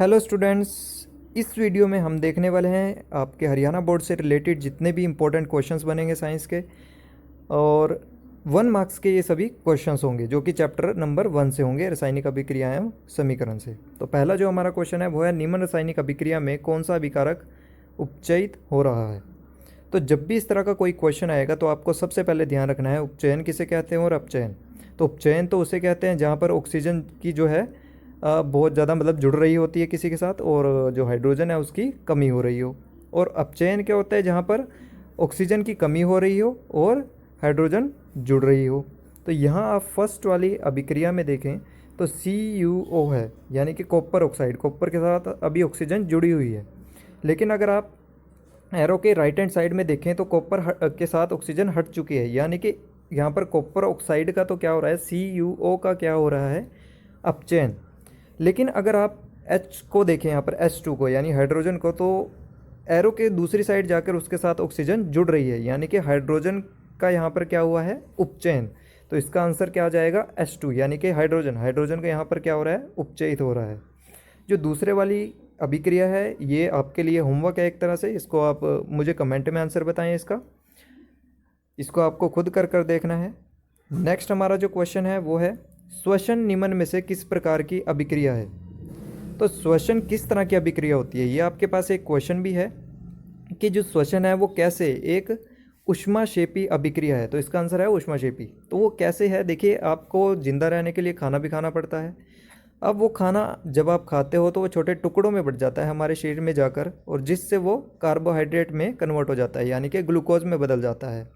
Hello students, इस video में हम देखने वाले हैं आपके हरियाणा बोर्ड से रिलेटेड जितने भी इम्पोर्टेंट क्वेश्चंस बनेंगे साइंस के। और 1 मार्क्स के ये सभी क्वेश्चंस होंगे जो कि चैप्टर नंबर 1 से होंगे, रासायनिक अभिक्रिया एवं समीकरण से। तो पहला जो हमारा क्वेश्चन है वो है, निम्न रासायनिक अभिक्रिया में कौन सा अभिकारक उपचयित हो रहा है। तो जब भी इस तरह का कोई क्वेश्चन आएगा तो आपको सबसे पहले ध्यान रखना है उपचयन किसे कहते हैं और अपचयन। तो उपचयन तो उसे कहते हैं जहाँ पर ऑक्सीजन की जो है बहुत ज़्यादा मतलब जुड़ रही होती है किसी के साथ, और जो हाइड्रोजन है उसकी कमी हो रही हो। और अपचयन क्या होता है, जहाँ पर ऑक्सीजन की कमी हो रही हो और हाइड्रोजन जुड़ रही हो। तो यहाँ आप फर्स्ट वाली अभिक्रिया में देखें तो CuO है, यानी कि कॉपर ऑक्साइड, कॉपर के साथ अभी ऑक्सीजन जुड़ी हुई है। लेकिन अगर आप एरो के राइट हैंड साइड में देखें तो कॉपर के साथ ऑक्सीजन हट चुकी है, यानी कि यहाँ पर कॉपर ऑक्साइड का तो क्या हो रहा है, CuO का क्या हो रहा है, अपचयन। लेकिन अगर आप H को देखें, यहाँ पर H2 को यानी हाइड्रोजन को, तो एरो के दूसरी साइड जाकर उसके साथ ऑक्सीजन जुड़ रही है, यानी कि हाइड्रोजन का यहाँ पर क्या हुआ है, उपचयन। तो इसका आंसर क्या आ जाएगा, H2, यानी कि हाइड्रोजन। हाइड्रोजन का यहाँ पर क्या हो रहा है, उपचयित हो रहा है। जो दूसरे वाली अभिक्रिया है ये आपके लिए होमवर्क है एक तरह से, इसको आप मुझे कमेंट में आंसर बताएं इसको आपको खुद कर कर देखना है। नेक्स्ट हमारा जो क्वेश्चन है वो है, श्वसन निम्न में से किस प्रकार की अभिक्रिया है। तो श्वसन किस तरह की अभिक्रिया होती है, ये आपके पास एक क्वेश्चन भी है कि जो श्वसन है वो कैसे एक ऊष्माक्षेपी अभिक्रिया है। तो इसका आंसर है ऊष्माक्षेपी। तो वो कैसे है, देखिए आपको जिंदा रहने के लिए खाना भी खाना पड़ता है। अब वो खाना जब आप खाते हो तो वो छोटे टुकड़ों में बट जाता है हमारे शरीर में जाकर, और जिससे वो कार्बोहाइड्रेट में कन्वर्ट हो जाता है, यानी कि ग्लूकोज में बदल जाता है।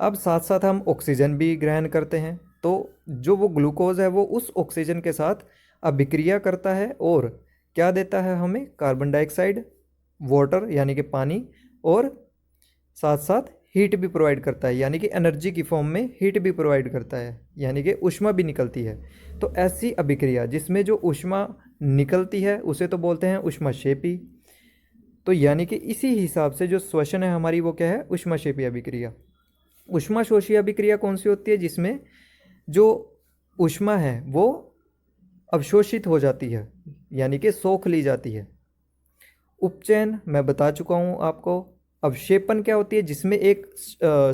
अब साथ साथ हम ऑक्सीजन भी ग्रहण करते हैं, तो जो वो ग्लूकोज है वो उस ऑक्सीजन के साथ अभिक्रिया करता है और क्या देता है हमें, कार्बन डाइऑक्साइड, वाटर यानी कि पानी, और साथ साथ हीट भी प्रोवाइड करता है, यानी कि एनर्जी की फॉर्म में हीट भी प्रोवाइड करता है, यानी कि ऊष्मा भी निकलती है। तो ऐसी अभिक्रिया जिसमें जो ऊष्मा निकलती है उसे तो बोलते हैं ऊष्माक्षेपी। तो यानी कि इसी हिसाब से जो श्वसन है हमारी वो क्या है, ऊष्माक्षेपी अभिक्रिया। ऊष्माशोषी अभिक्रिया कौन सी होती है, जिसमें जो ऊष्मा है वो अवशोषित हो जाती है, यानी कि सोख ली जाती है। उपचयन मैं बता चुका हूँ आपको। अवक्षेपण क्या होती है, जिसमें एक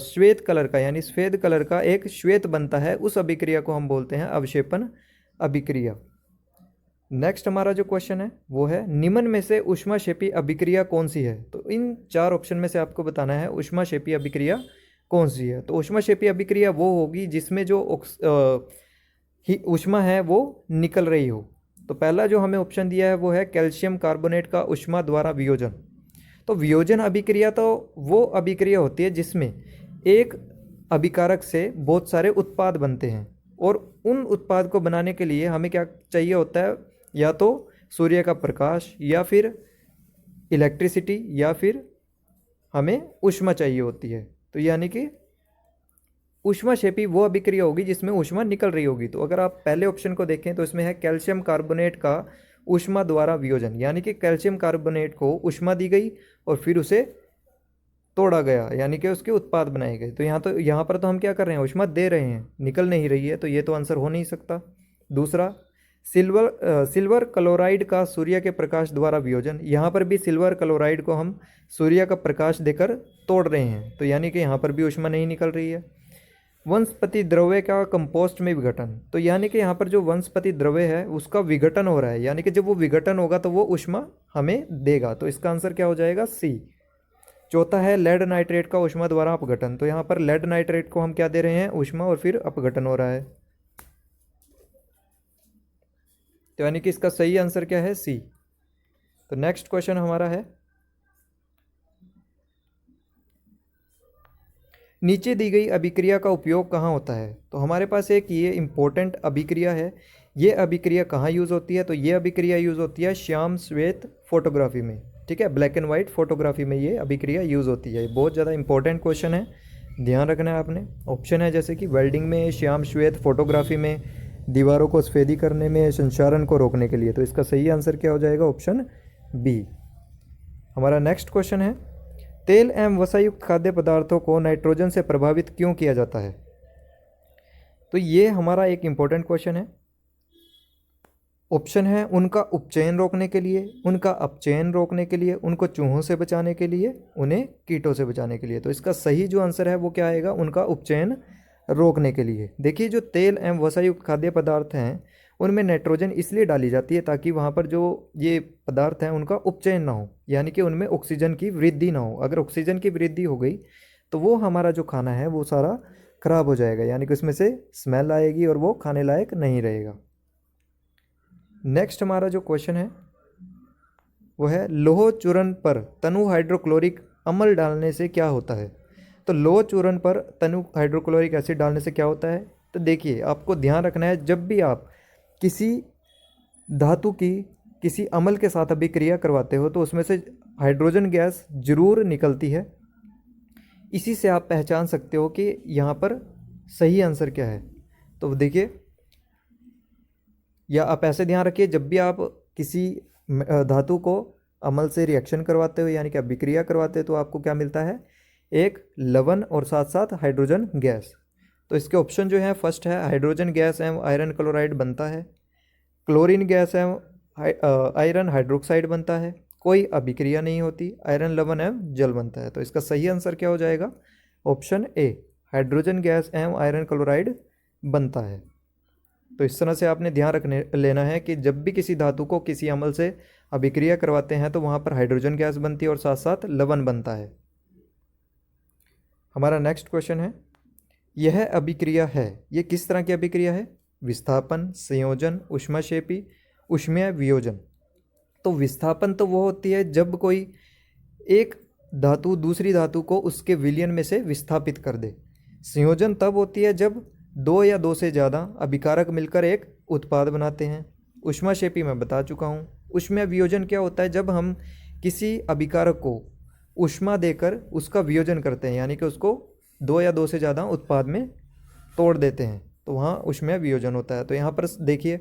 श्वेत कलर का यानी सफ़ेद कलर का एक श्वेत बनता है, उस अभिक्रिया को हम बोलते हैं अवक्षेपण अभिक्रिया। नेक्स्ट हमारा जो क्वेश्चन है वो है, निम्न में से ऊष्माक्षेपी अभिक्रिया कौन सी है। तो इन 4 ऑप्शन में से आपको बताना है ऊष्माक्षेपी अभिक्रिया कौन सी है। तो ऊष्माक्षेपी अभिक्रिया वो होगी जिसमें जो ऊष्मा है वो निकल रही हो। तो पहला जो हमें ऑप्शन दिया है वो है कैल्शियम कार्बोनेट का ऊष्मा द्वारा वियोजन। तो वियोजन अभिक्रिया तो वो अभिक्रिया होती है जिसमें एक अभिकारक से बहुत सारे उत्पाद बनते हैं, और उन उत्पाद को बनाने के लिए हमें क्या चाहिए होता है, या तो सूर्य का प्रकाश, या फिर इलेक्ट्रिसिटी, या फिर हमें ऊष्मा चाहिए होती है। तो यानी कि ऊष्माक्षेपी वो अभिक्रिया होगी जिसमें ऊष्मा निकल रही होगी। तो अगर आप पहले ऑप्शन को देखें तो इसमें है कैल्शियम कार्बोनेट का ऊष्मा द्वारा वियोजन, यानी कि कैल्शियम कार्बोनेट को ऊष्मा दी गई और फिर उसे तोड़ा गया, यानी कि उसके उत्पाद बनाए गए। तो यहाँ पर तो हम क्या कर रहे हैं, ऊष्मा दे रहे हैं, निकल नहीं रही है, तो ये तो आंसर हो नहीं सकता। दूसरा, सिल्वर क्लोराइड का सूर्य के प्रकाश द्वारा वियोजन। यहाँ पर भी सिल्वर क्लोराइड को हम सूर्य का प्रकाश देकर तोड़ रहे हैं, तो यानी कि यहाँ पर भी ऊष्मा नहीं निकल रही है। वनस्पति द्रव्य का कंपोस्ट में विघटन। तो यानी कि यहाँ पर जो वनस्पति द्रव्य है उसका विघटन हो रहा है, यानी कि जब वो विघटन होगा तो वो ऊष्मा हमें देगा। तो इसका आंसर क्या हो जाएगा, C। चौथा है लेड नाइट्रेट का ऊष्मा द्वारा अपघटन। तो यहाँ पर लेड नाइट्रेट को हम क्या दे रहे हैं, ऊष्मा, और फिर अपघटन हो रहा है। तो यानी कि इसका सही आंसर क्या है, C। तो नेक्स्ट क्वेश्चन हमारा है, नीचे दी गई अभिक्रिया का उपयोग कहाँ होता है। तो हमारे पास एक ये इम्पोर्टेंट अभिक्रिया है, ये अभिक्रिया कहाँ यूज़ होती है। तो ये अभिक्रिया यूज़ होती है श्याम श्वेत फोटोग्राफी में, ठीक है, ब्लैक एंड वाइट फोटोग्राफी में ये अभिक्रिया यूज़ होती है। बहुत ज़्यादा इंपॉर्टेंट क्वेश्चन है, ध्यान रखना है आपने। ऑप्शन है जैसे कि वेल्डिंग में, श्याम श्वेत फोटोग्राफी में, दीवारों को सफ़ेदी करने में, संचारण को रोकने के लिए। तो इसका सही आंसर क्या हो जाएगा, ऑप्शन B। हमारा नेक्स्ट क्वेश्चन है, तेल एवं वसायुक्त खाद्य पदार्थों को नाइट्रोजन से प्रभावित क्यों किया जाता है। तो ये हमारा एक इम्पोर्टेंट क्वेश्चन है। ऑप्शन है उनका उपचयन रोकने के लिए, उनका अपचयन रोकने के लिए, उनको चूहों से बचाने के लिए, उन्हें कीटों से बचाने के लिए। तो इसका सही जो आंसर है वो क्या आएगा, उनका उपचयन रोकने के लिए। देखिए जो तेल एवं वसायुक्त खाद्य पदार्थ हैं उनमें नाइट्रोजन इसलिए डाली जाती है ताकि वहाँ पर जो ये पदार्थ हैं उनका उपचयन ना हो, यानी कि उनमें ऑक्सीजन की वृद्धि ना हो। अगर ऑक्सीजन की वृद्धि हो गई तो वो हमारा जो खाना है वो सारा खराब हो जाएगा, यानी कि उसमें से स्मेल आएगी और वो खाने लायक नहीं रहेगा। नेक्स्ट हमारा जो क्वेश्चन है वो है लोह चूर्ण पर तनु हाइड्रोक्लोरिक अम्ल डालने से क्या होता है। तो लोह चूर्ण पर तनु हाइड्रोक्लोरिक एसिड डालने से क्या होता है। तो देखिए आपको ध्यान रखना है, जब भी आप किसी धातु की किसी अम्ल के साथ अभिक्रिया करवाते हो तो उसमें से हाइड्रोजन गैस जरूर निकलती है। इसी से आप पहचान सकते हो कि यहाँ पर सही आंसर क्या है। तो देखिए, या आप ऐसे ध्यान रखिए, जब भी आप किसी धातु को अम्ल से रिएक्शन करवाते हो यानी कि अभिक्रिया करवाते हो तो आपको क्या मिलता है, एक लवण और साथ साथ हाइड्रोजन गैस। तो इसके ऑप्शन जो है फर्स्ट है हाइड्रोजन गैस एवं आयरन क्लोराइड बनता है, क्लोरीन गैस एवं आयरन हाइड्रोक्साइड बनता है, कोई अभिक्रिया नहीं होती, आयरन लवण एवं जल बनता है। तो इसका सही आंसर क्या हो जाएगा, ऑप्शन ए हाइड्रोजन गैस एवं आयरन क्लोराइड बनता है। तो इस तरह से आपने ध्यान रखने लेना है कि जब भी किसी धातु को किसी अम्ल से अभिक्रिया करवाते हैं तो वहाँ पर हाइड्रोजन गैस बनती है और साथ साथ लवण बनता है। हमारा नेक्स्ट क्वेश्चन है, यह अभिक्रिया है, ये किस तरह की अभिक्रिया है, विस्थापन, संयोजन, ऊष्माक्षेपी, ऊष्मीय वियोजन। तो विस्थापन तो वो होती है जब कोई एक धातु दूसरी धातु को उसके विलयन में से विस्थापित कर दे। संयोजन तब होती है जब दो या दो से ज़्यादा अभिकारक मिलकर एक उत्पाद बनाते हैं। ऊष्माक्षेपी मैं बता चुका हूँ। ऊष्मीय वियोजन क्या होता है, जब हम किसी अभिकारक को ऊष्मा देकर उसका वियोजन करते हैं, यानी कि उसको दो या दो से ज़्यादा उत्पाद में तोड़ देते हैं, तो वहाँ ऊष्मीय वियोजन होता है। तो यहाँ पर देखिए,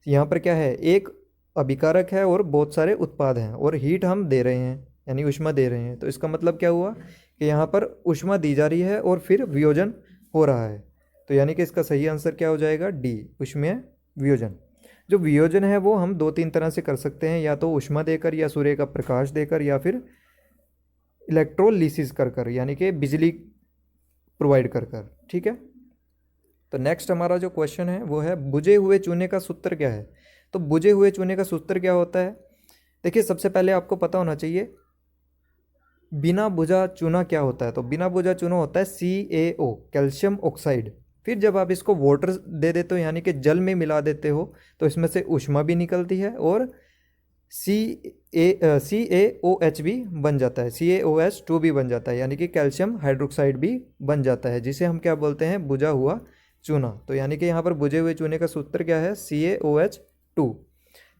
यहाँ पर क्या है, एक अभिकारक है और बहुत सारे उत्पाद हैं और हीट हम दे रहे हैं यानी ऊष्मा दे रहे हैं। तो इसका मतलब क्या हुआ कि यहाँ पर ऊष्मा दी जा रही है और फिर वियोजन हो रहा है। तो यानी कि इसका सही आंसर क्या हो जाएगा, डी ऊष्मीय वियोजन। जो वियोजन है वो हम दो तीन तरह से कर सकते हैं, या तो ऊष्मा देकर, या सूर्य का प्रकाश देकर, या फिर इलेक्ट्रोलिसिस कर कर यानी कि बिजली प्रोवाइड कर कर। ठीक है। तो नेक्स्ट हमारा जो क्वेश्चन है वो है बुझे हुए चूने का सूत्र क्या है। तो बुझे हुए चूने का सूत्र क्या होता है, देखिए सबसे पहले आपको पता होना चाहिए बिना बुझा चूना क्या होता है। तो बिना बुझा चूना होता है CaO, कैल्शियम ऑक्साइड। फिर जब आप इसको वाटर दे देते हो यानी कि जल में मिला देते हो तो इसमें से ऊष्मा भी निकलती है और CaOH भी बन जाता है, CaOH2 भी बन जाता है, यानी कि कैल्शियम हाइड्रोक्साइड भी बन जाता है, जिसे हम क्या बोलते हैं, बुझा हुआ चूना। तो यानी कि यहाँ पर बुझे हुए चूने का सूत्र क्या है, CaOH2।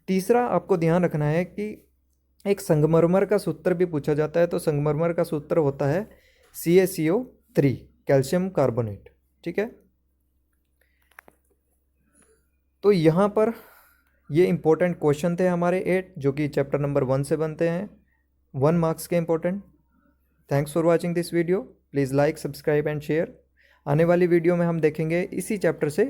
तीसरा आपको ध्यान रखना है कि एक संगमरमर का सूत्र भी पूछा जाता है। तो संगमरमर का सूत्र होता है CaCO3, कैल्शियम कार्बोनेट। ठीक है। तो यहाँ पर ये इंपॉर्टेंट क्वेश्चन थे हमारे 8, जो कि चैप्टर नंबर 1 से बनते हैं, 1 मार्क्स के important. Thanks for watching this video. Please like, subscribe and share. आने वाली वीडियो में हम देखेंगे इसी चैप्टर से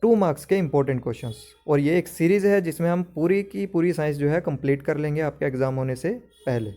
2 मार्क्स के इंपॉर्टेंट क्वेश्चंस, और ये एक सीरीज़ है जिसमें हम पूरी की पूरी साइंस जो है कंप्लीट कर लेंगे आपके एग्ज़ाम होने से पहले।